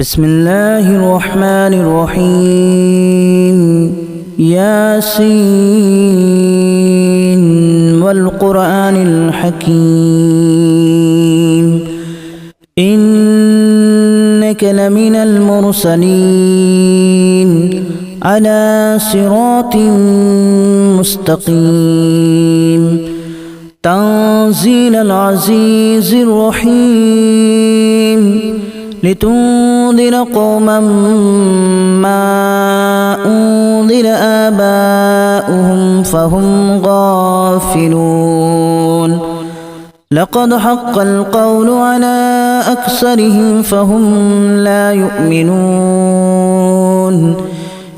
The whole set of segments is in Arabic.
بسم الله الرحمن الرحيم ياسين والقرآن الحكيم إنك لمن المرسلين على صراط مستقيم تنزيل العزيز الرحيم لتنذر قوما ما أنذر آباؤهم فهم غافلون لقد حق القول على أكثرهم فهم لا يؤمنون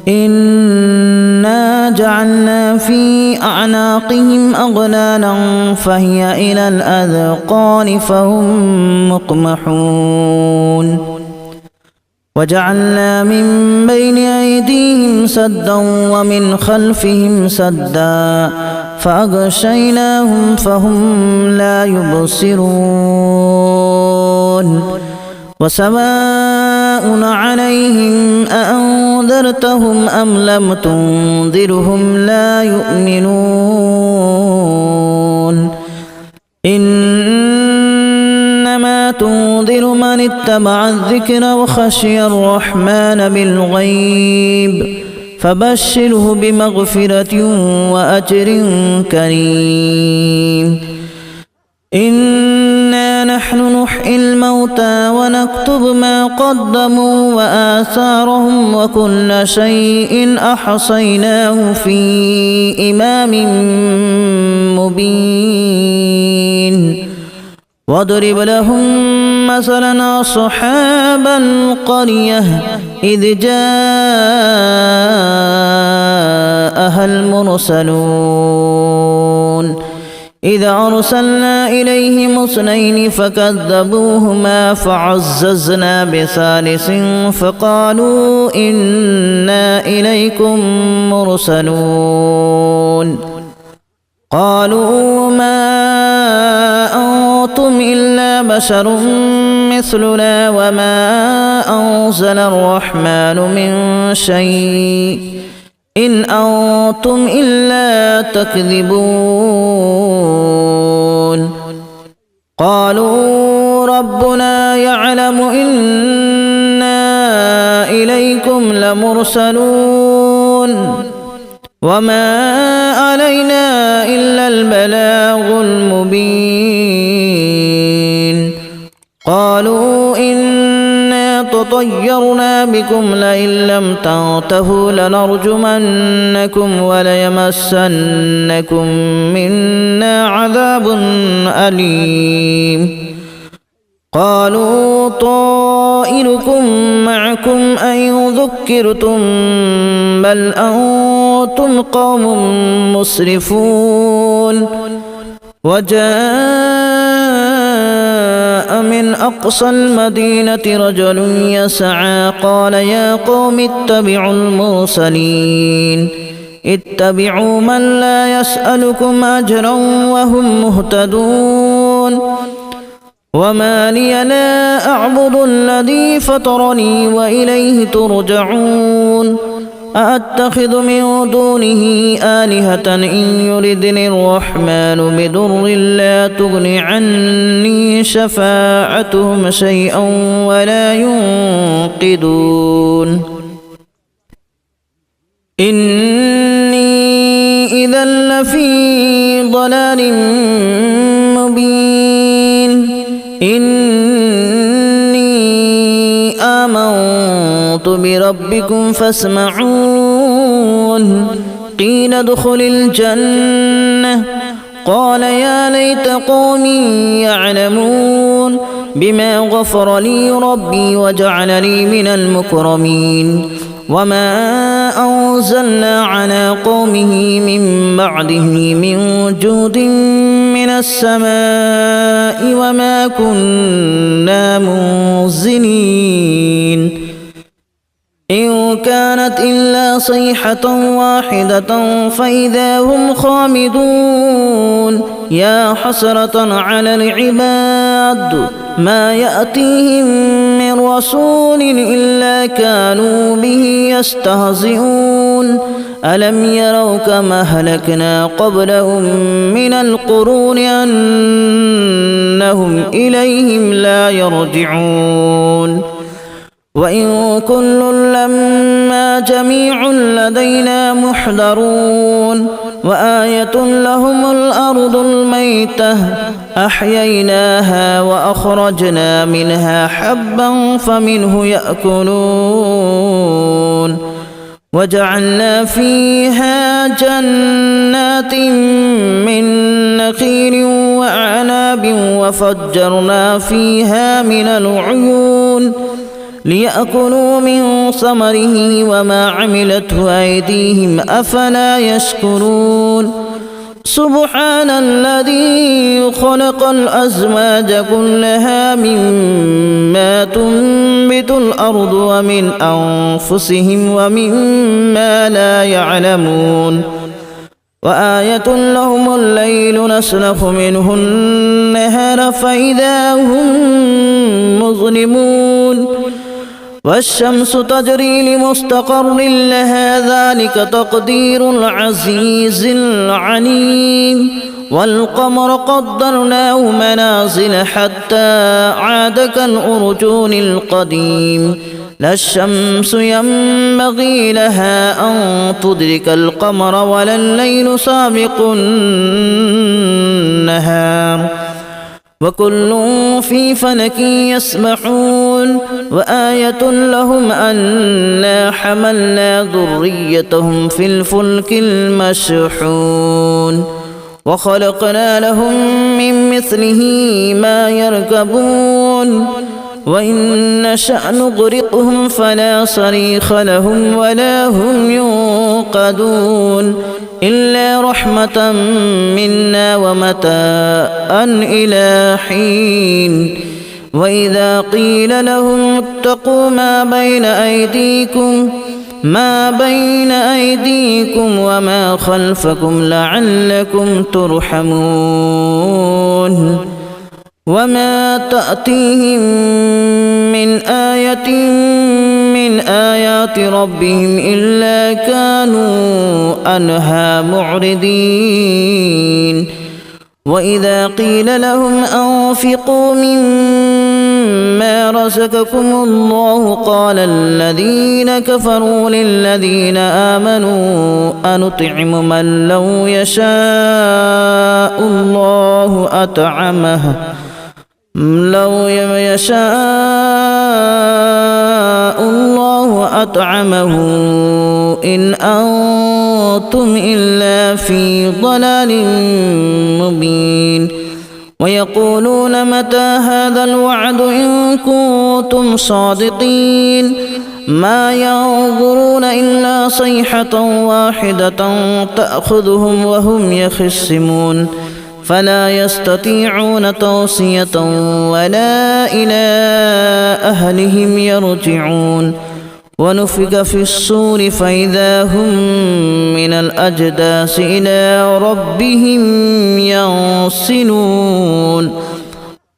إنا جعلنا في أعناقهم أغلالا فهي إلى الأذقان فهم مقمحون وجعلنا من بين أيديهم سدا ومن خلفهم سدا فأغشيناهم فهم لا يبصرون وسواء عليهم أأنذرتهم أم لم تنذرهم لا يؤمنون إنما تنذر من اتبع الذكر وخشي الرحمن بالغيب فبشره بمغفرة وأجر كريم إنا نحن نحيي الموتى ونكتب ما قدموا وآثارهم وكل شيء أحصيناه في إمام مبين واضرب لهم مثلا أصحاب القرية إذ جاءها المرسلون إذا أرسلنا إليهم اثنين فكذبوهما فعززنا بثالث فقالوا إنا إليكم مرسلون قالوا ما أنتم إلا بشر مثلنا وما أنزل الرحمن من شيء إن أنتم إلا تكذبون قالوا ربنا يعلم إنا إليكم لمرسلون وما علينا إلا البلاغ المبين قالوا إنا تطيرنا بكم لئن لم تنتهوا لنرجمنكم وليمسنكم منا عذاب أليم قالوا طائركم معكم أن ذكرتم بل أنتم قوم مسرفون وجاء من أقصى المدينة رجل يسعى قال يا قوم اتبعوا المرسلين اتبعوا من لا يسألكم أجرا وهم مهتدون وما لي لا أعبد الذي فطرني وإليه ترجعون أأتخذ من دونه آلهة إن يردني الرحمن بضر لا تغن عني شفاعتهم شيئا ولا ينقذون إني إذا لفي ضلال مبين إني آمنت بربكم فاسمعون قيل ادخل الجنة قال يا ليت قومي يعلمون بما غفر لي ربي وجعلني من المكرمين وما أنزلنا على قومه من بعده من جود من السماء وما كنا منزلين إن كانت إلا صيحة واحدة فإذا هم خامدون يا حسرة على العباد ما يأتيهم من رسول إلا كانوا به يستهزئون ألم يروا كما أهلكنا قبلهم من القرون أنهم إليهم لا يرجعون وإن كل لما جميع لدينا محضرون وآية لهم الأرض الميتة أحييناها وأخرجنا منها حبا فمنه يأكلون وجعلنا فيها جنات من نخيل وأعناب وفجرنا فيها من العيون ليأكلوا من ثمره وما عملته أيديهم أفلا يشكرون سبحان الذي خلق الأزواج كلها مما تنبت الأرض ومن أنفسهم ومما لا يعلمون وآية لهم الليل نسلخ منه النهار فإذا هم مظلمون والشمس تجري لمستقر لها ذلك تقدير العزيز العليم والقمر قدرناه منازل حتى عاد كالأرجون القديم لا الشمس ينبغي لها أن تدرك القمر ولا الليل سابق النهار وكل في فلك يسبحون وآية لهم أنا حملنا ذريتهم في الفلك المشحون وخلقنا لهم من مثله ما يركبون وإن نشأ نغرقهم فلا صريخ لهم ولا هم ينقذون إلا رحمة منا ومتاعا إلى حين وإذا قيل لهم اتقوا ما بين أيديكم وما خلفكم لعلكم ترحمون وما تأتيهم من آية من آيات ربهم إلا كانوا عنها معرضين وإذا قيل لهم أنفقوا مما رزقكم الله قال الذين كفروا للذين آمنوا أنطعم من لو يشاء الله أطعمه إن أنتم إلا في ضلال مبين ويقولون متى هذا الوعد إن كنتم صادقين ما ينظرون إلا صيحة واحدة تأخذهم وهم يخصمون فلا يستطيعون توصية ولا إلى أهلهم يرجعون ونفخ في الصور فإذا هم من الأجداث إلى ربهم ينسلون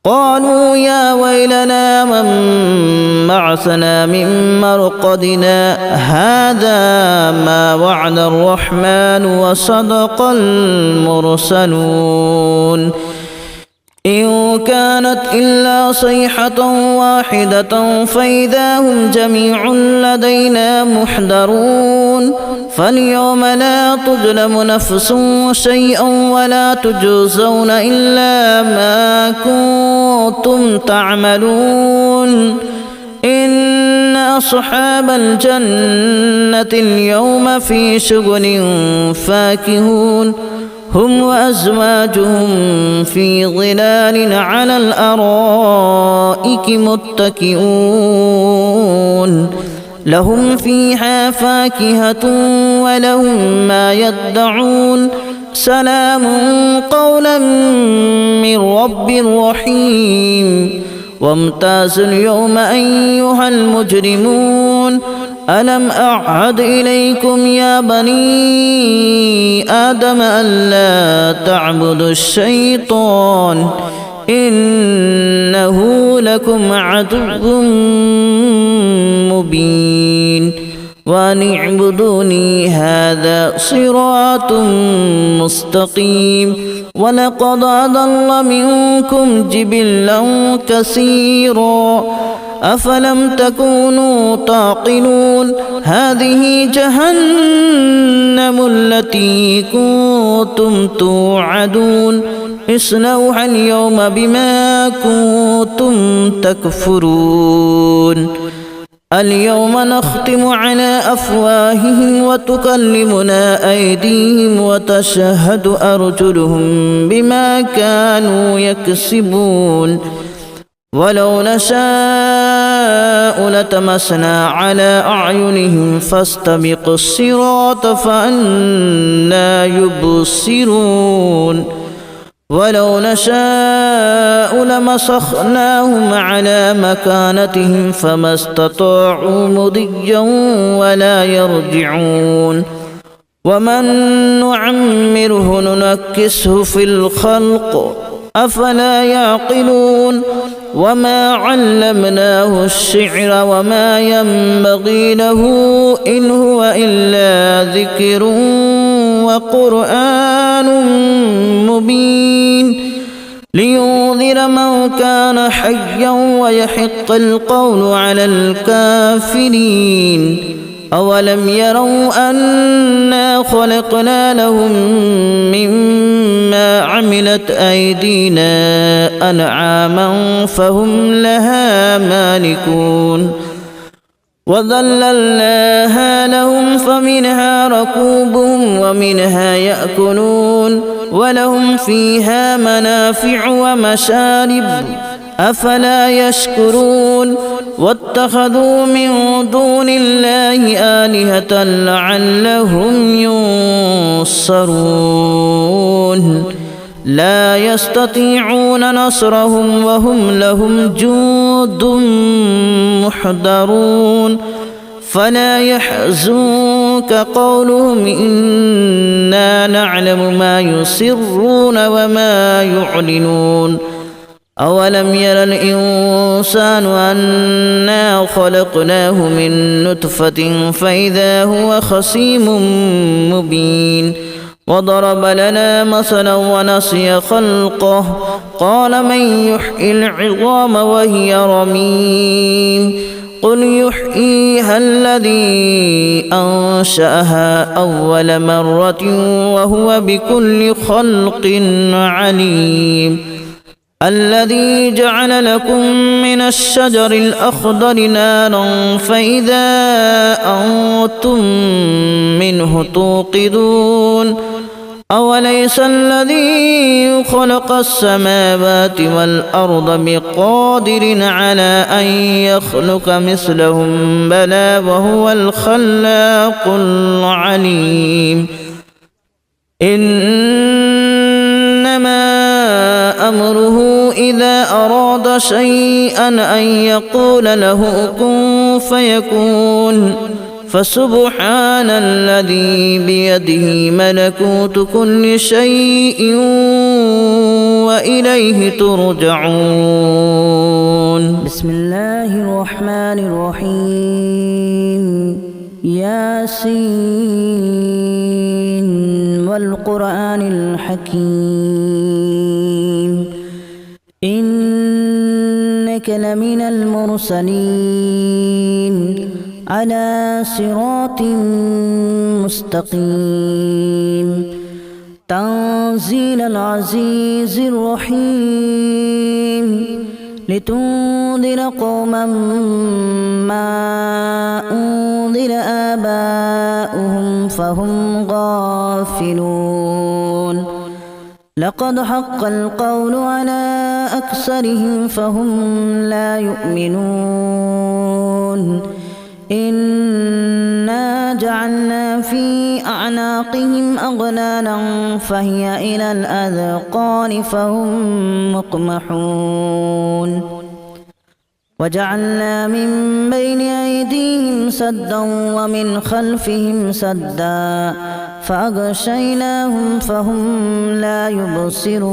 قالوا يا ويلنا من بعثنا من مرقدنا هذا ما وعد الرحمن وصدق المرسلون إن كانت إلا صيحة واحدة فإذا هم جميع لدينا محضرون فاليوم لا تظلم نفس شيئا ولا تجزون إلا ما كنتم تعملون إن أصحاب الجنة اليوم في شغل فاكهون هم وأزواجهم في ظلال على الأرائك متكئون لهم فيها فاكهة ولهم ما يدعون سلام قولا من رب رحيم وامتازوا اليوم أيها المجرمون ألم أعهد إليكم يا بني آدم ألا تعبدوا الشيطان إنه لكم عدو مبين وأن اعبدوني هذا صراط مستقيم ولقد أضل منكم جبلا كثيرا أفلم تكونوا تعقلون هذه جهنم التي كنتم توعدون اصلوها اليوم بما كنتم تكفرون اليوم نختم على أفواههم وتكلمنا أيديهم وتشهد أرجلهم بما كانوا يكسبون ولو نشاء لتمسنا على أعينهم فاستبقوا الصراط فأنى يبصرون ولو نشاء لمسخناهم على مكانتهم فما استطاعوا مضيا ولا يرجعون ومن نعمره ننكسه في الخلق أفلا يعقلون وما علمناه الشعر وما ينبغي له إن هو إلا ذكر وقرآن مبين لينذر من كان حيا ويحق القول على الكافرين أولم يروا أنا خلقنا لهم مما عملت أيدينا أنعاما فهم لها مالكون وذللناها لهم فمنها ركوبهم ومنها يأكلون ولهم فيها منافع ومشارب أفلا يشكرون واتخذوا من دون الله آلهة لعلهم ينصرون لا يستطيعون نصرهم وهم لهم جند محضرون فلا يحزنك قولهم إنا نعلم ما يسرون وما يعلنون أولم ير الإنسان أنا خلقناه من نطفة فإذا هو خصيم مبين وضرب لنا مثلا ونسي خلقه قال من يحيي العظام وهي رميم قل يحييها الذي أنشأها أول مرة وهو بكل خلق عليم الذي جعل لكم من الشجر الأخضر نارا فإذا أنتم منه توقدون أوليس الذي خلق السماوات والأرض بقادر على أن يخلق مثلهم بلى وهو الخلاق العليم إنما أمره إذا أراد شيئا أن يقول له كن فيكون فسبحان الذي بيده ملكوت كل شيء وإليه ترجعون بسم الله الرحمن الرحيم ياسين والقرآن الحكيم إنك لمن المرسلين على صراط مستقيم تنزيل العزيز الرحيم لتنذر قوما ما أنذر آباؤهم فهم غافلون لقد حق القول على أكثرهم فهم لا يؤمنون إنا جعلنا في أعناقهم أغلالا فهي إلى الأذقان فهم مقمحون وجعلنا من بين أيديهم سدا ومن خلفهم سدا فأغشيناهم فهم لا يبصرون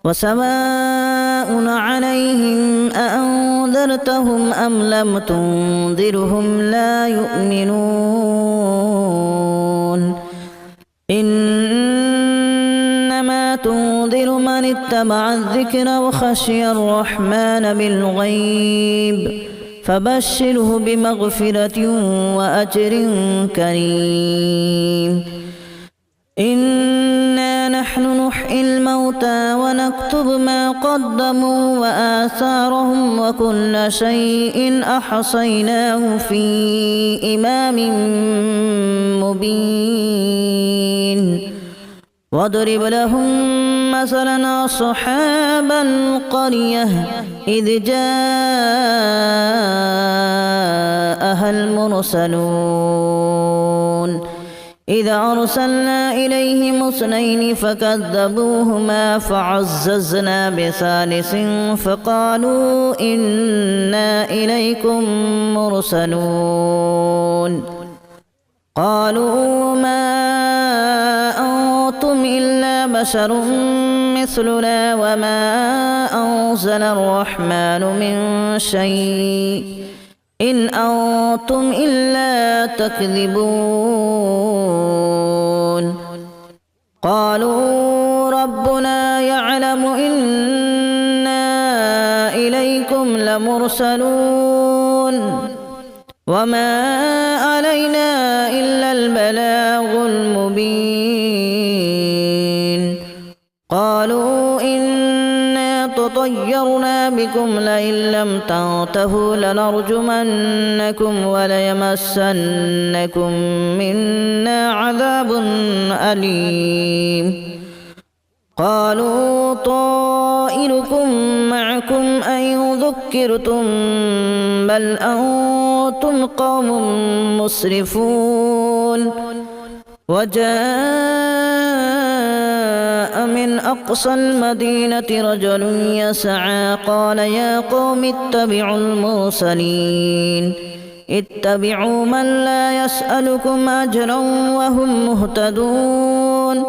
وسواء عليهم أأنذرتهم أم لم تنذرهم لا يؤمنون إنما تنذر من اتبع الذكر وخشي الرحمن بالغيب فبشره بمغفرة وأجر كريم إنا نحن نحيي الموتى ونكتب ما قدموا وآثارهم وكل شيء أحصيناه في إمام مبين واضرب لهم مثلا أصحاب القرية إذ جاءها المرسلون إذ أرسلنا إليهم اثنين فكذبوهما فعززنا بثالث فقالوا إنا إليكم مرسلون قالوا ما أنتم إلا بشر مثلنا وما أنزل الرحمن من شيء إن أنتم إلا تكذبون قالوا ربنا يعلم إنا إليكم لمرسلون وما علينا إلا البلاغ المبين قالوا إنا تطيرنا بكم لئن لم تنتهوا لنرجمنكم وليمسنكم منا عذاب أليم قالوا طائركم معكم أن ذكرتم بل أنتم قوم مسرفون وجاء من أقصى المدينة رجل يسعى قال يا قوم اتبعوا المرسلين اتبعوا من لا يسألكم أجرا وهم مهتدون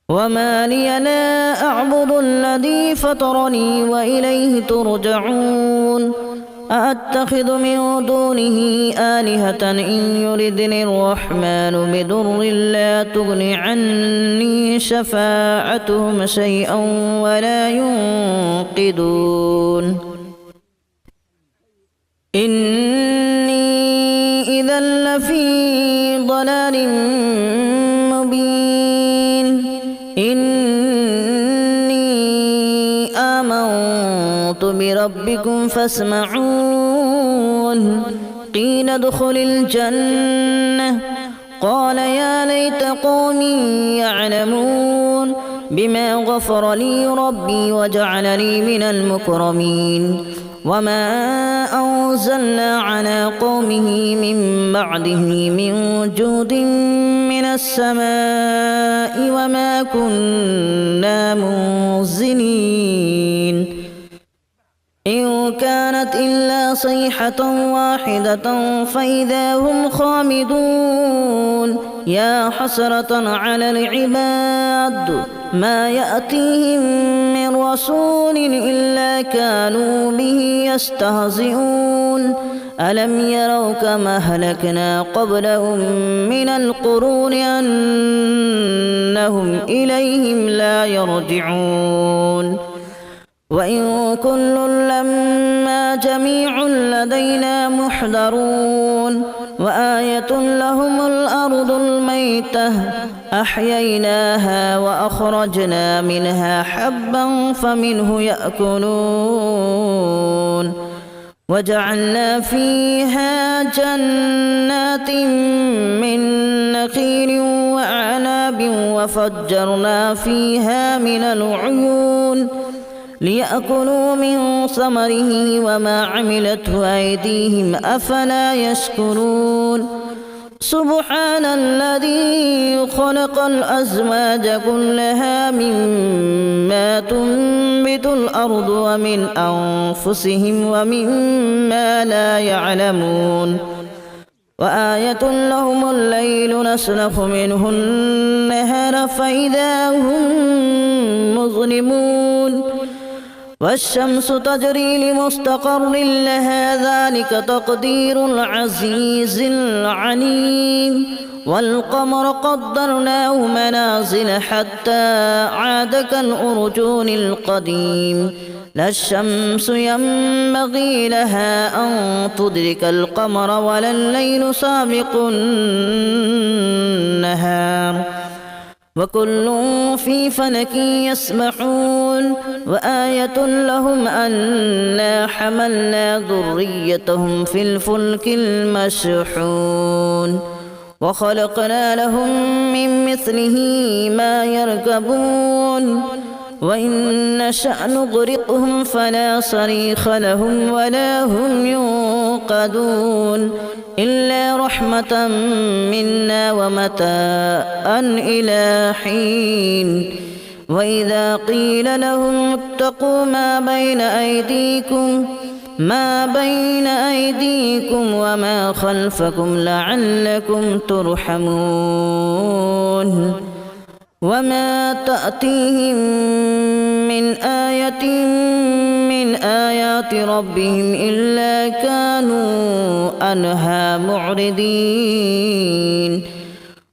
وما لي لا أعبد الذي فطرني وإليه ترجعون أأتخذ من دونه آلهة إن يردني الرحمن بضر لا تغن عني شفاعتهم شيئا ولا ينقذون إني إذا لفي ضلال مبين إني آمنت بربكم فاسمعون قيل ادخل الجنة قال يا ليت قومي يعلمون بما غفر لي ربي وجعلني من المكرمين وما أنزلنا على قومه من بعده من جود من السماء وما كنا منزلين إن كانت إلا صيحة واحدة فإذا هم خامدون يا حسرة على العباد ما يأتيهم من رسول إلا كانوا به يستهزئون ألم يروا كما أهلكنا قبلهم من القرون أنهم إليهم لا يرجعون وإن كل لما جميع لدينا محضرون وآية لهم الأرض الميتة أحييناها وأخرجنا منها حبا فمنه يأكلون وجعلنا فيها جنات من نخيل وأعناب وفجرنا فيها من العيون ليأكلوا من ثمره وما عملته أيديهم أفلا يشكرون سبحان الذي خلق الأزواج كلها مما تنبت الأرض ومن أنفسهم ومما لا يعلمون وآية لهم الليل نسلخ منه النهار فإذا هم مظلمون والشمس تجري لمستقر لها ذلك تقدير العزيز العليم والقمر قدرناه منازل حتى عاد كالأرجون القديم لا الشمس ينبغي لها أن تدرك القمر ولا الليل سابق النهار وكل في فلك يسبحون وآية لهم أنا حملنا ذريتهم في الفلك المشحون وخلقنا لهم من مثله ما يركبون وإن نشأ نغرقهم فلا صريخ لهم ولا هم ينقذون إلا رحمة منا ومتاعا إلى حين وإذا قيل لهم اتقوا ما بين أيديكم وما خلفكم لعلكم ترحمون وما تأتيهم من آية من آيات ربهم إلا كانوا عنها معرضين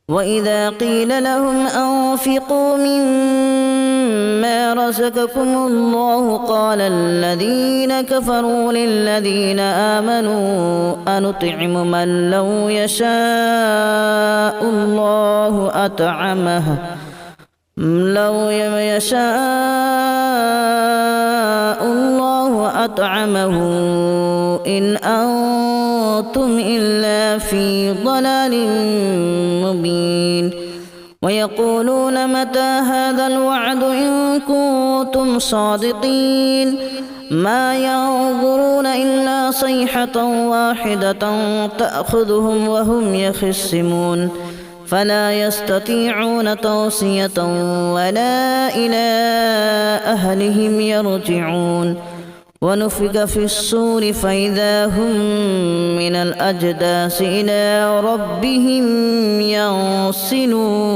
وإذا قيل لهم أنفقوا مما رزقكم الله قال الذين كفروا للذين آمنوا أنطعم من لو يشاء الله أطعمه إن أنتم إلا في ضلال مبين ويقولون متى هذا الوعد إن كنتم صادقين ما ينظرون إلا صيحة واحدة تأخذهم وهم يخصمون فلا يستطيعون توصية ولا إلى أهلهم يرجعون ونفخ في الصور فإذا هم من الأجداث إلى ربهم ينسلون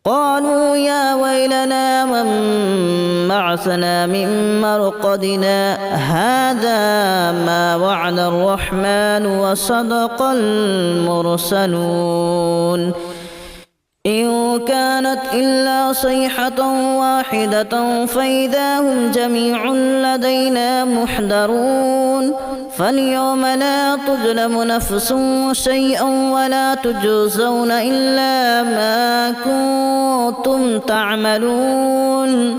قالوا يا ويلنا من بعثنا من مرقدنا هذا ما وعد الرحمن وصدق المرسلون إن كانت إلا صيحة واحدة فإذا هم جميع لدينا محضرون فاليوم لا تظلم نفس شيئا ولا تجزون إلا ما كنتم تعملون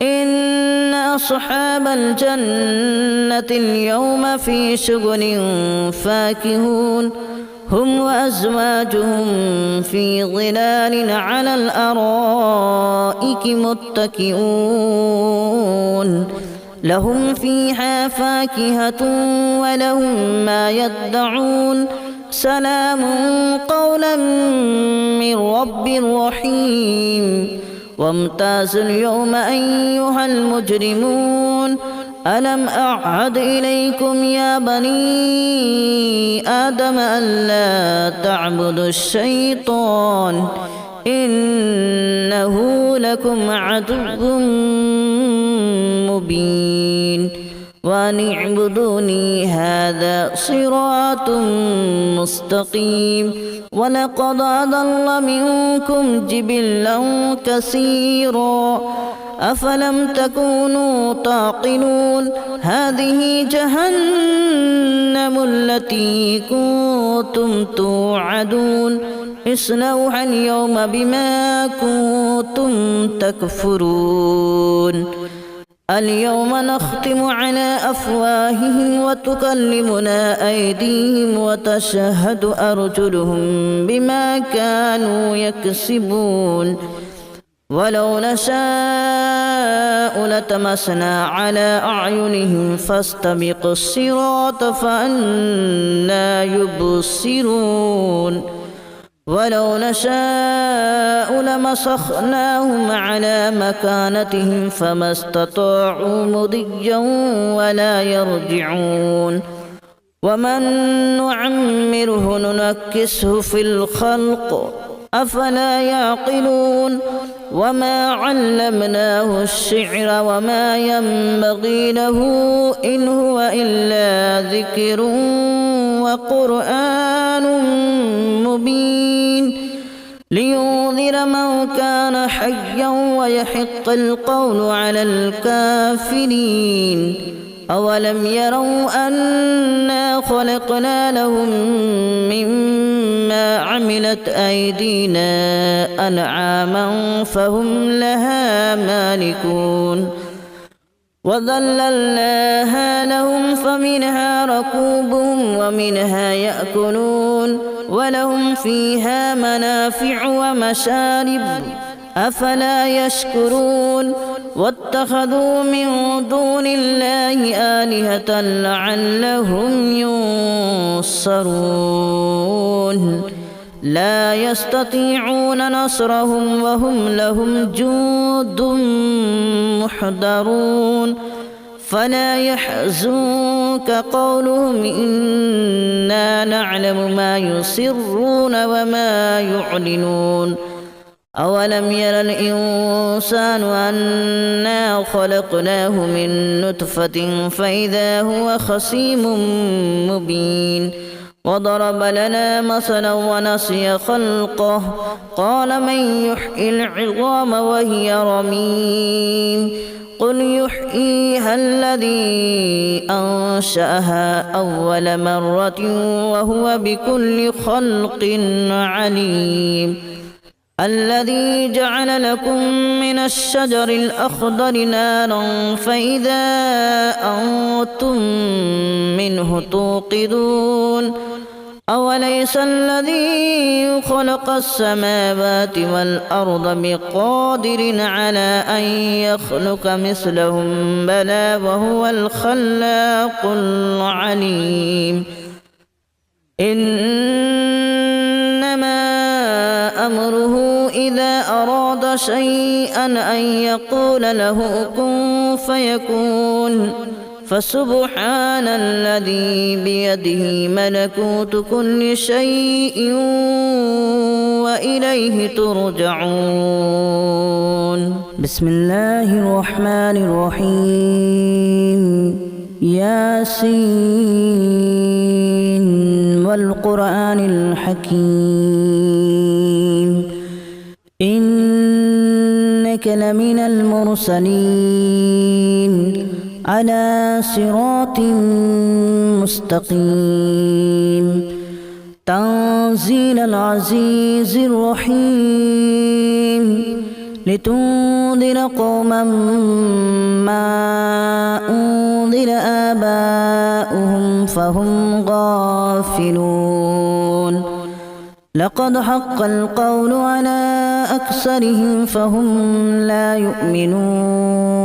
إن أصحاب الجنة اليوم في شغل فاكهون هم وأزواجهم في ظلال على الأرائك متكئون لهم فيها فاكهة ولهم ما يدعون سلام قولا من رب رحيم وامتازوا اليوم أيها المجرمون ألم أعهد إليكم يا بني آدم ألا تعبدوا الشيطان إنه لكم عدو مبين وأن اعبدوني هذا صراط مستقيم ولقد أضل منكم جبلا كثيرا أفلم تكونوا تعقلون هذه جهنم التي كنتم توعدون اصلوها اليوم بما كنتم تكفرون اليوم نختم على أفواههم وتكلمنا أيديهم وتشهد أرجلهم بما كانوا يكسبون ولو نشاء لتمسنا على أعينهم فاستبقوا الصراط فأنى يبصرون ولو نشاء لمسخناهم على مكانتهم فما استطاعوا مضيا ولا يرجعون ومن نعمره ننكسه في الخلق أفلا يعقلون وما علمناه الشعر وما ينبغي له إن هو إلا ذكر وقرآن مبين لينذر من كان حيا ويحق القول على الكافرين أولم يروا أنا خلقنا لهم مما عملت أيدينا أنعاما فهم لها مالكون وذللناها لهم فمنها ركوبهم ومنها يأكلون ولهم فيها منافع ومشارب أفلا يشكرون واتخذوا من دون الله آلهة لعلهم ينصرون لا يستطيعون نصرهم وهم لهم جند محضرون فلا يحزنك قولهم إنا نعلم ما يسرون وما يعلنون أولم ير الإنسان أنا خلقناه من نطفة فإذا هو خصيم مبين وضرب لنا مثلا ونسي خلقه قال من يحيي العظام وهي رميم قل يحييها الذي أنشأها أول مرة وهو بكل خلق عليم الذي جعل لكم من الشجر الأخضر نارا فإذا أنتم منه توقدون أوليس الذي خلق السماوات والأرض بقادر على أن يخلق مثلهم بلى وهو الخلاق العليم إنما أمره إذا أراد شيئا أن يقول له كن فيكون فسبحان الذي بيده ملكوت كل شيء وإليه ترجعون بسم الله الرحمن الرحيم ياسين والقرآن الحكيم إنك لمن المرسلين على صراط مستقيم تنزيل العزيز الرحيم لتنذر قوما ما أنذر آباؤهم فهم غافلون لقد حق القول على أكثرهم فهم لا يؤمنون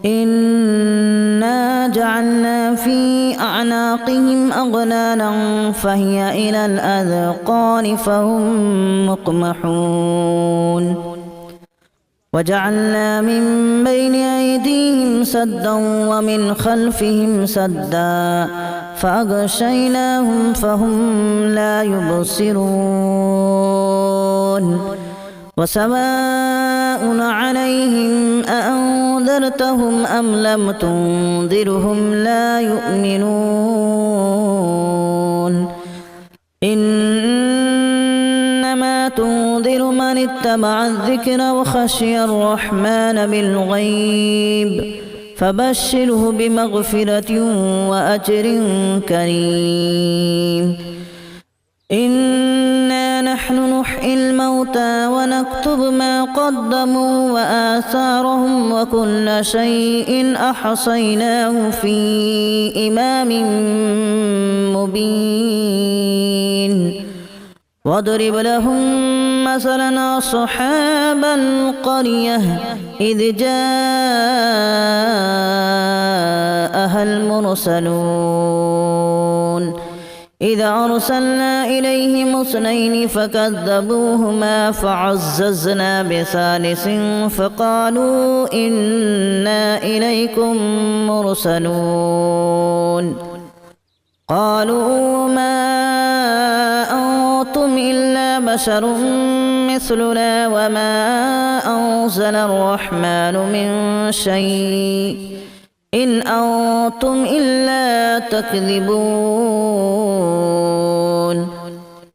إنا جعلنا في أعناقهم أغلالا فهي إلى الأذقان فهم مقمحون وجعلنا من بين أيديهم سدا ومن خلفهم سدا فأغشيناهم فهم لا يبصرون وسواء عليهم أأنذرتهم أم لم تنذرهم لا يؤمنون إنما تنذر من اتبع الذكر وخشي الرحمن بالغيب فبشره بمغفرة وأجر كريم إنا نحن نحيي الموتى ونكتب ما قدموا وآثارهم وكل شيء أحصيناه في إمام مبين واضرب لهم مثلا أصحاب القرية إذ جاءها المرسلون إذا أرسلنا إليهم اثنين فكذبوهما فعززنا بثالث فقالوا إنا إليكم مرسلون قالوا ما أنتم إلا بشر مثلنا وما أنزل الرحمن من شيء إن أنتم إلا تكذبون